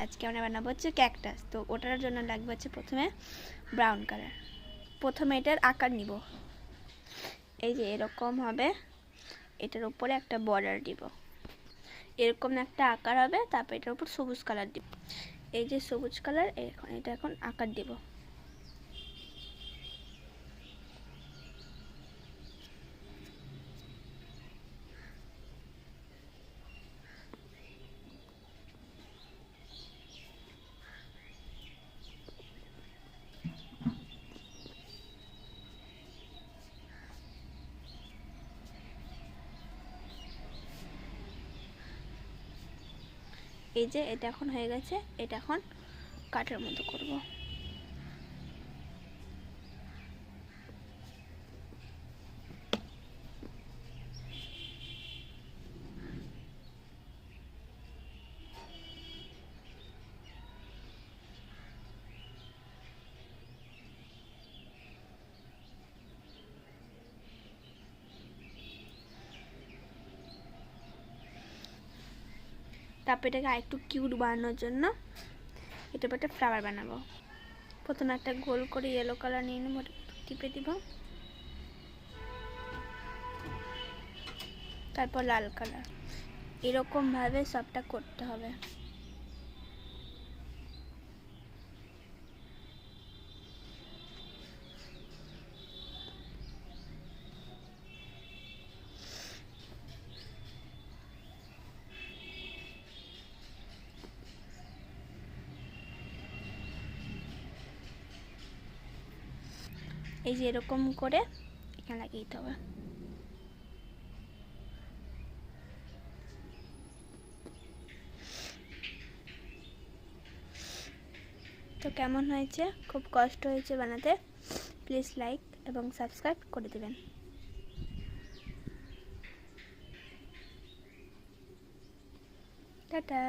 আজকে আমরা বানাবো হচ্ছে ক্যাকটাস। তো ওটার জন্য লাগবে হচ্ছে প্রথমে ব্রাউন কালার। প্রথমে এটার আকার নিব, এই যে এরকম হবে, এটার উপরে একটা বর্ডার দিব, এরকম একটা আকার হবে। তারপর এটার উপর সবুজ কালার দিব, এই যে সবুজ কালার, এটা এখন আকার দিব। এই যে এটা এখন হয়ে গেছে, এটা এখন কাটার মতো করব। তারপর এটাকে আরেকটু কিউট বানানোর জন্য এটার উপর একটা ফ্লাওয়ার বানাবো। প্রথমে একটা গোল করে ইয়েলো কালার নিয়ে নেব, টিপে দিব, তারপর লাল কালার। এরকম ভাবে সবটা করতে হবে। এই যে এরকম করে এখানে লাগিয়ে দিতে হবে। তো কেমন হয়েছে? খুব কষ্ট হয়েছে বানাতে। প্লিজ লাইক এবং সাবস্ক্রাইব করে দেবেন। টাটা।